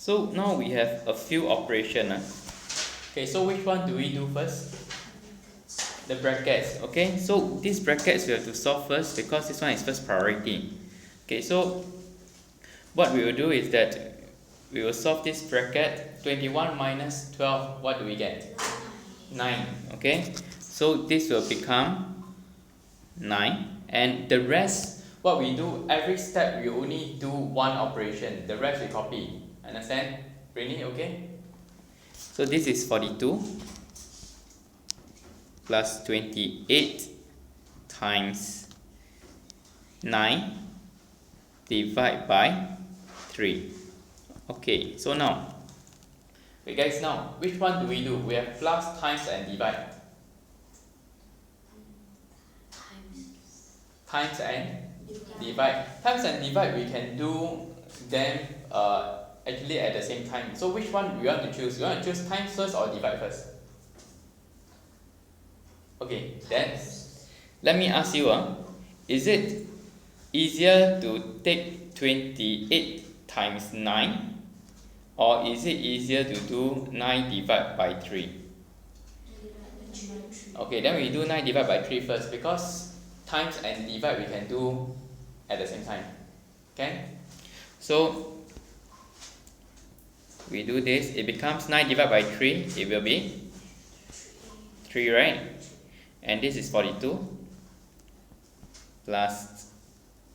So now we have a few operations. Okay, so which one do we do first? The brackets. Okay, so these brackets we have to solve first because this one is first priority. Okay, so what we will do is that we will solve this bracket. 21 minus 12, what do we get? 9. Okay, so this will become 9, and the rest, what we do, every step we only do one operation, the rest we copy. Understand? Really? Okay, so this is 42 plus 28 times 9 divided by 3. Okay, so now, wait guys, now which one do we do? We have plus, times and divide. Times and divide. Times and divide we can do them actually at the same time. So which one we want to choose? You want to choose times first or divide first? Okay, then let me ask you, is it easier to take 28 times 9, or is it easier to do 9 divided by 3? Okay, then we do 9 divided by 3 first, because times and divide we can do at the same time. Okay, so we do this, it becomes 9 divided by 3, it will be 3, right? And this is 42 plus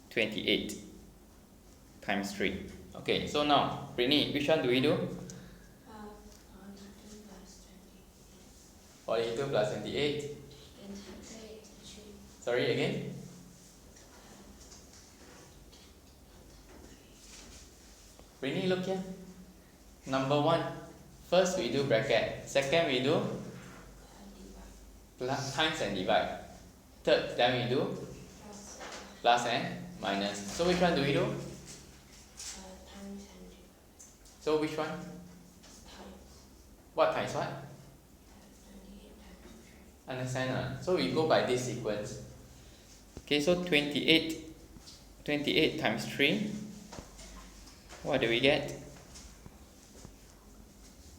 28 times 3. Okay, so now, Brittany, which one do we do? 42 plus 28. Sorry, again? Brittany, look here. Number 1, first we do bracket. Second we do plus, times and divide. Third, then we do plus and minus. So which one do we do? So which one? What times what? Understand? So we go by this sequence. Okay, so 28 times 3. What do we get?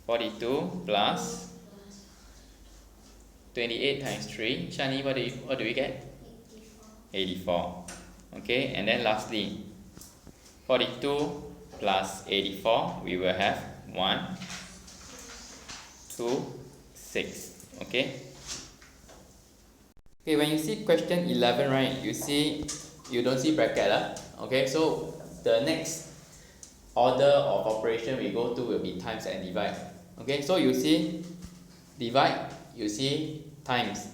42 plus 28 times 3. Shani, what do we get? 84. Okay, and then lastly, 42 plus 84, we will have 1, 2, 6. Okay. Okay, when you see question 11, right, you don't see bracket. Okay, so the next order of operation we go to will be times and divide. Okay, so you see divide, you see times.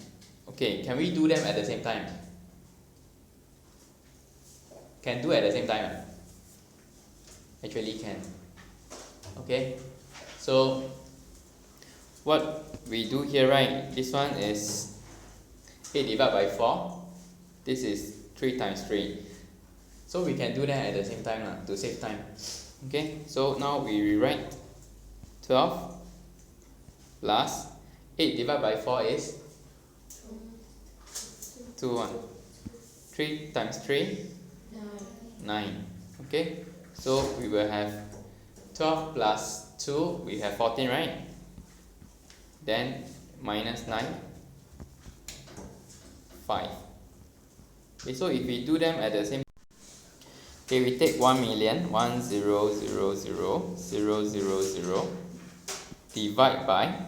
Okay, can we do them at the same time? Can do at the same time? Actually can. Okay, so what we do here, right, this one is 8 divided by 4. This is 3 times 3. So we can do that at the same time to save time. Okay, so now we rewrite 12 plus 8 divided by 4 is 2, 1. 3 times 3? 9. Okay, so we will have 12 plus 2, we have 14, right? Then minus 9, 5. Okay, so if we do them at the same, okay, we take 1,000,000,000,000 divide by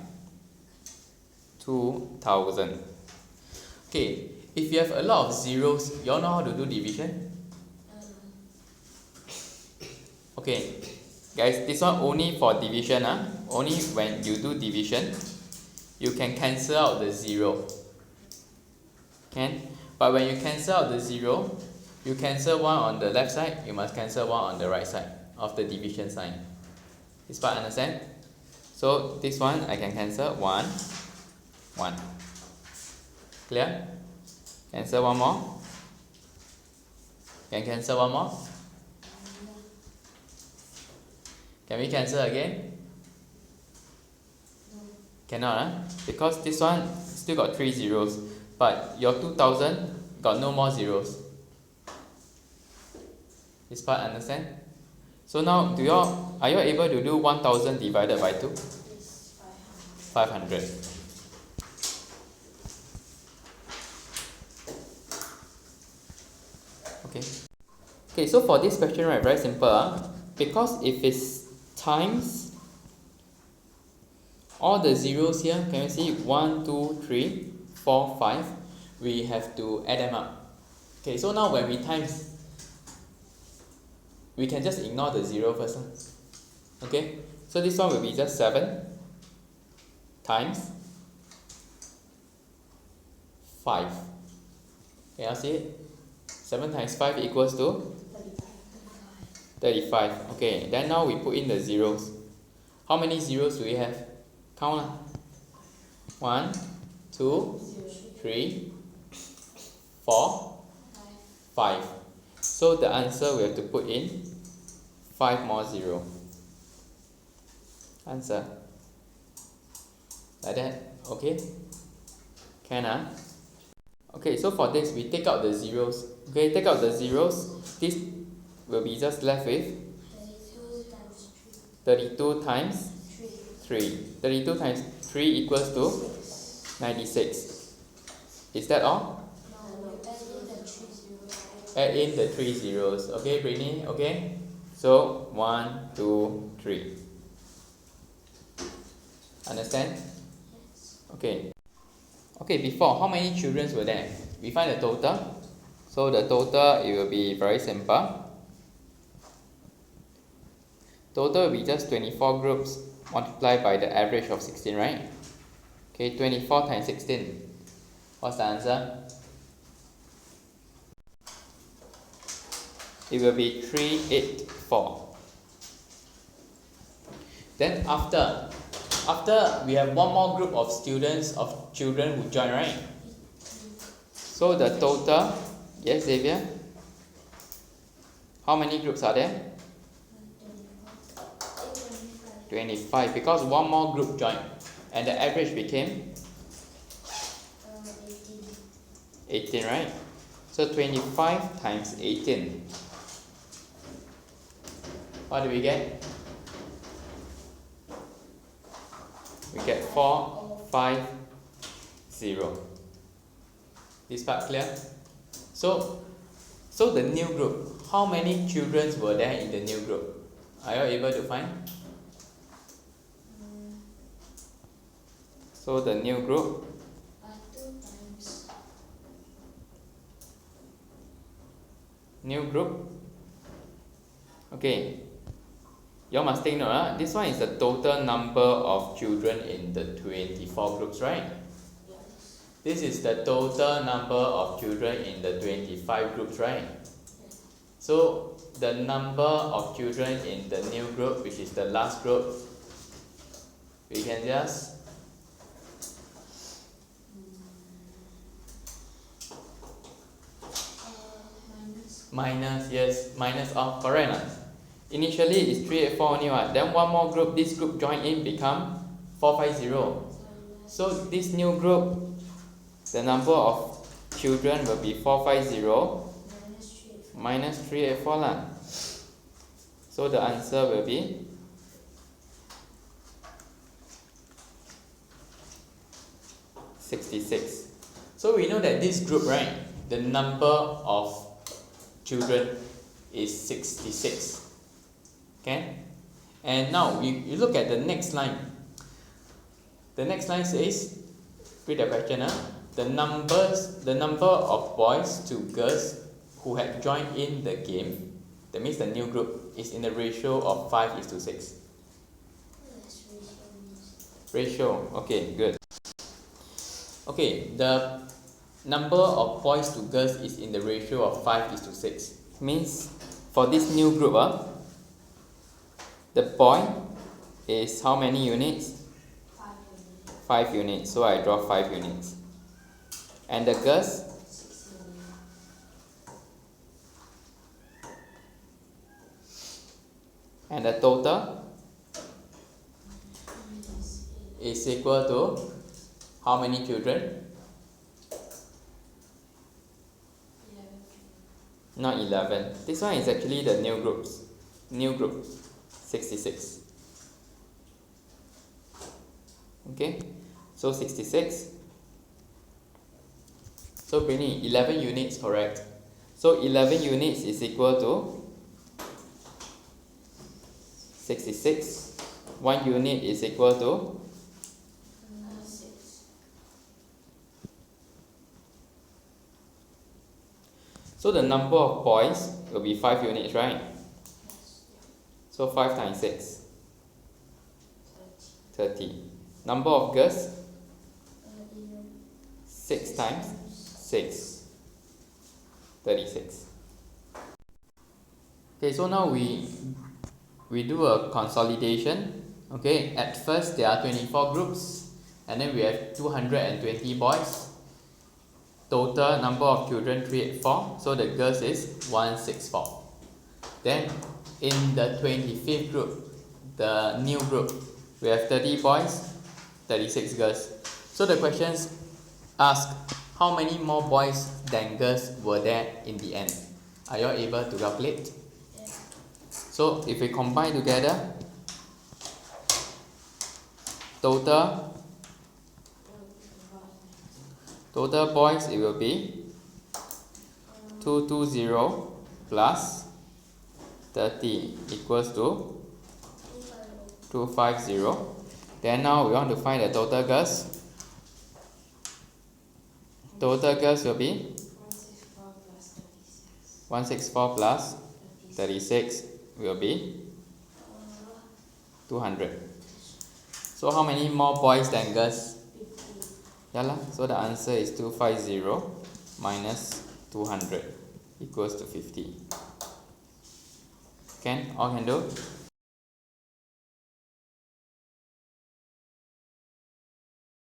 2,000. Okay, if you have a lot of zeros, you all know how to do division? Okay, guys, this one only for division. Only when you do division, you can cancel out the 0. Can? But when you cancel out the 0, you cancel one on the left side, you must cancel one on the right side of the division sign. This part understand? So this one I can cancel 1, 1. Clear? Cancel one more. Can cancel one more? Can we cancel again? Cannot, because this one still got 3 zeros, but your 2,000 got no more zeros. This part understand? So now are you able to do 1000 divided by 2? 500. Okay. Okay, so for this question, right, very simple. Because if it's times all the zeros here, can you see 1, 2, 3, 4, 5? We have to add them up. Okay, so now when we times, we can just ignore the 0 first. Okay, so this one will be just 7 times 5. Can you see it? 7 times 5 equals to 35. Okay, then now we put in the zeros. How many zeros do we have? Count. 1, 2, 3, 4, 5. So the answer we have to put in 5 more 0. Answer. Like that. Okay? Can. Okay, so for this we take out the zeros. Okay, take out the zeros. This will be just left with 32 times 3. 32 times 3 equals to 96. Is that all? Add in the 3 zeros. Okay, Britney? Okay? So 1, 2, 3. Understand? Okay. Okay, before, how many children were there? We find the total. So the total, it will be very simple. Total will be just 24 groups multiplied by the average of 16, right? Okay, 24 times 16. What's the answer? It will be 384. Then after we have one more group of children who join, right? So the total, yes, Xavier? How many groups are there? 25, because one more group joined and the average became 18, right? So 25 times 18. What do we get? We get 450. This part clear? So the new group, how many children were there in the new group? Are you able to find? So the new group, 2 times. New group. Okay, you must take note. This one is the total number of children in the 24 groups, right? Yes. This is the total number of children in the 25 groups, right? Yes. So the number of children in the new group, which is the last group, we can just minus off, correct or not? Initially it's 384 only what? Then one more group, this group join in become 450. So this new group, the number of children will be 450 minus 384 lah. So the answer will be 66. So we know that this group, right, the number of children is 66. Okay? And now you look at the next line. The next line says, read the question, the number of boys to girls who had joined in the game, that means the new group, is in the ratio of 5:6. Ratio, okay, good. Okay, the number of boys to girls is in the ratio of 5:6. Means for this new group, the boy is how many units? 5 units. So I draw 5 units. And the girls? 6 units. And the total is equal to how many children? 11. Not 11. This one is actually the new groups. new group 66. Okay, so 66. So Britney, 11 units, correct? So 11 units is equal to 66. 1 unit is equal to 6. so the number of boys will be 5 units, right? Yes. So 5 times 6, 30. 30. Number of girls, 11. 6 times 6, 36. Okay, so now we do a consolidation. Okay, at first there are 24 groups, and then we have 220 boys. Total number of children 384, so the girls is 164. Then in the 25th group, the new group, we have 30 boys, 36 girls. So the questions ask how many more boys than girls were there in the end. Are you all able to calculate? Yeah. So if we combine together, total boys, it will be 220 plus 30 equals to 250. Then now we want to find the total girls. Total girls will be 164 plus 36 will be 200. So how many more boys than girls? 50. Yeah lah. So the answer is 250 minus 200 equals to 50. Can? All can do?